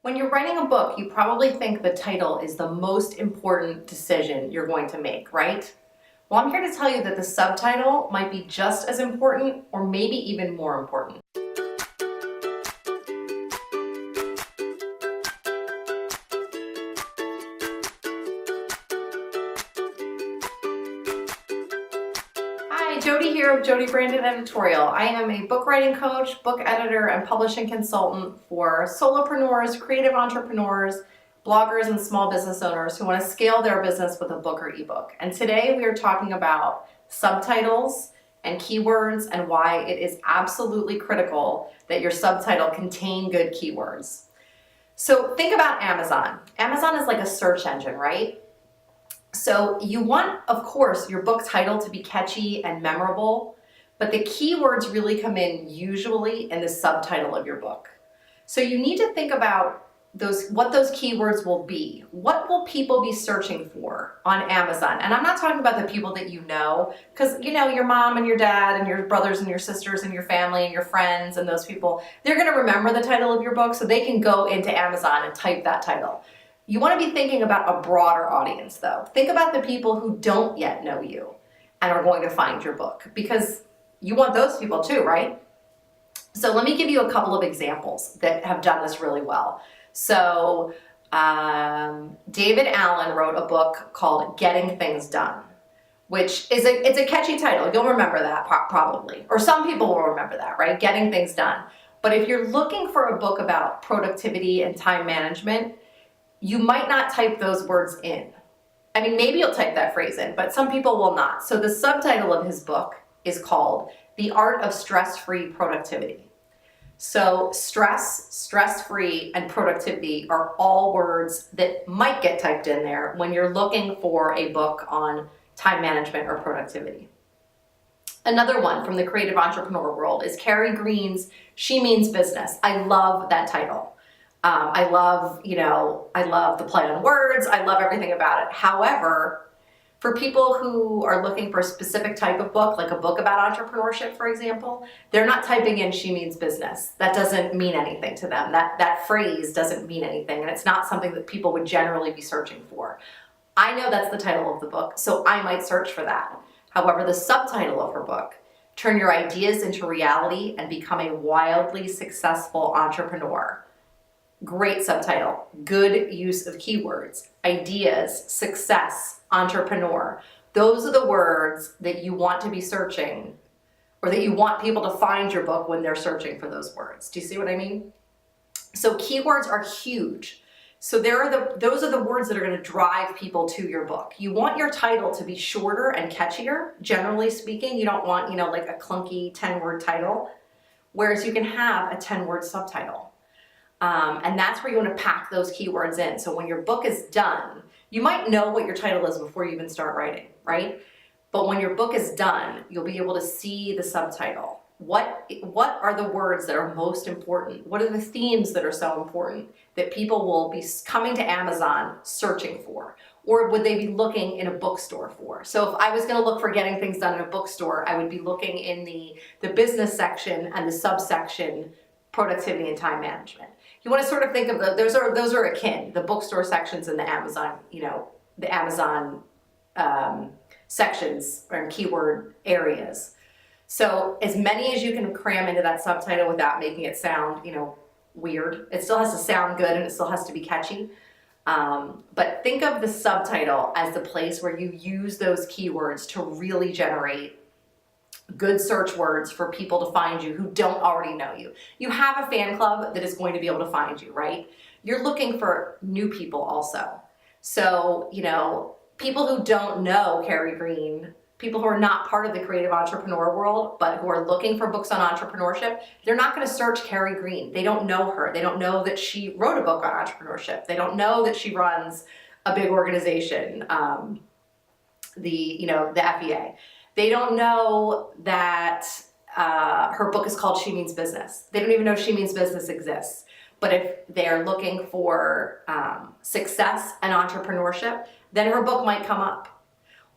When you're writing a book, you probably think the title is the most important decision you're going to make, right? Well, I'm here to tell you that the subtitle might be just as important or maybe even more important. Hi, Jodi here of Jodi Brandon Editorial. I am a book writing coach, book editor, and publishing consultant for solopreneurs, creative entrepreneurs, bloggers, and small business owners who want to scale their business with a book or ebook. And today we are talking about subtitles and keywords and why it is absolutely critical that your subtitle contain good keywords. So think about Amazon. Amazon is like a search engine, right? So you want, of course, your book title to be catchy and memorable, but the keywords really come in usually in the subtitle of your book. So you need to think about what those keywords will be. What will people be searching for on Amazon? And I'm not talking about the people that you know, because you know your mom and your dad and your brothers and your sisters and your family and your friends and those people, they're going to remember the title of your book so they can go into Amazon and type that title. You want to be thinking about a broader audience though. Think about the people who don't yet know you and are going to find your book, because you want those people too, right? So let me give you a couple of examples that have done this really well. So David Allen wrote a book called Getting Things Done, which is it's a catchy title. You'll remember that probably, or some people will remember that, right? Getting Things Done. But if you're looking for a book about productivity and time management, you might not type those words in. I mean, maybe you'll type that phrase in, but some people will not. So the subtitle of his book is called The Art of Stress-Free Productivity. So stress-free, and productivity are all words that might get typed in there when you're looking for a book on time management or productivity. Another one from the creative entrepreneur world is Carrie Green's She Means Business. I love that title. I love the play on words. I love everything about it. However, for people who are looking for a specific type of book, like a book about entrepreneurship, for example, they're not typing in She Means Business. That doesn't mean anything to them. That phrase doesn't mean anything, and it's not something that people would generally be searching for. I know that's the title of the book, so I might search for that. However, the subtitle of her book, Turn Your Ideas into Reality and Become a Wildly Successful Entrepreneur. Great subtitle, good use of keywords, ideas, success, entrepreneur. Those are the words that you want to be searching, or that you want people to find your book when they're searching for those words. Do you see what I mean? So keywords are huge. So those are the words that are going to drive people to your book. You want your title to be shorter and catchier, generally speaking. You don't want, like a clunky 10-word title, whereas you can have a 10-word subtitle. And that's where you want to pack those keywords in. So when your book is done, you might know what your title is before you even start writing, right? But when your book is done, you'll be able to see the subtitle. What are the words that are most important? What are the themes that are so important that people will be coming to Amazon searching for? Or would they be looking in a bookstore for? So if I was going to look for Getting Things Done in a bookstore, I would be looking in the business section and the subsection productivity and time management. You want to sort of think of those are akin, the bookstore sections and the Amazon, the Amazon sections or keyword areas. So as many as you can cram into that subtitle without making it sound, weird. It still has to sound good and it still has to be catchy. But think of the subtitle as the place where you use those keywords to really generate good search words for people to find you who don't already know you. You have a fan club that is going to be able to find you, right? You're looking for new people also. So, people who don't know Carrie Green, people who are not part of the creative entrepreneur world, but who are looking for books on entrepreneurship, they're not going to search Carrie Green. They don't know her. They don't know that she wrote a book on entrepreneurship. They don't know that she runs a big organization, the FEA. They don't know that her book is called She Means Business. They don't even know She Means Business exists. But if they're looking for success and entrepreneurship, then her book might come up.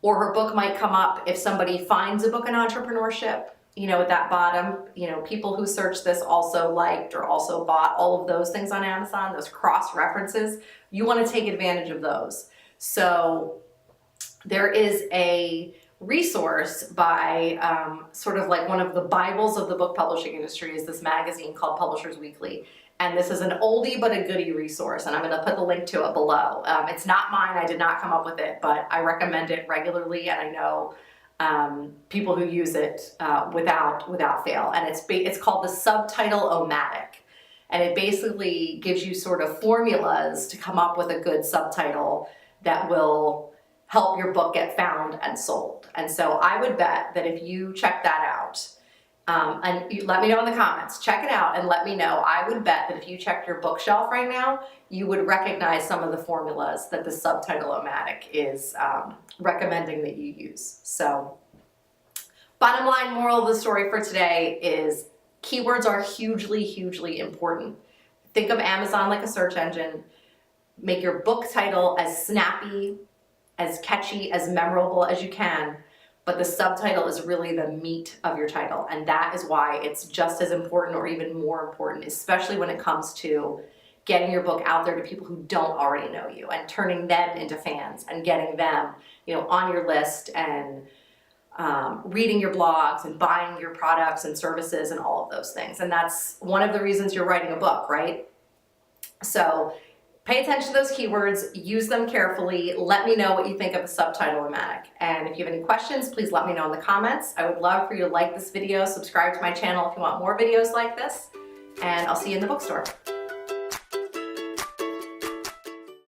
Or her book might come up if somebody finds a book in entrepreneurship at that bottom, people who search this also liked or also bought, all of those things on Amazon, those cross references, you want to take advantage of those. So there is a resource by sort of like one of the Bibles of the book publishing industry is this magazine called Publishers Weekly. And this is an oldie but a goodie resource, and I'm going to put the link to it below. It's not mine, I did not come up with it, but I recommend it regularly, and I know people who use it without fail. And it's called the Subtitle-O-Matic. And it basically gives you sort of formulas to come up with a good subtitle that will help your book get found and sold. And so I would bet that if you check that out, and you let me know in the comments, check it out and let me know. I would bet that if you checked your bookshelf right now, you would recognize some of the formulas that the Subtitle-O-Matic is recommending that you use. So, bottom line moral of the story for today is keywords are hugely, hugely important. Think of Amazon like a search engine. Make your book title as snappy, as catchy, as memorable as you can. But the subtitle is really the meat of your title, and that is why it's just as important or even more important, especially when it comes to getting your book out there to people who don't already know you and turning them into fans and getting them, on your list and reading your blogs and buying your products and services and all of those things. And that's one of the reasons you're writing a book, right? So pay attention to those keywords, use them carefully. Let me know what you think of the Subtitle-O-Matic. And if you have any questions, please let me know in the comments. I would love for you to like this video, subscribe to my channel if you want more videos like this, and I'll see you in the bookstore.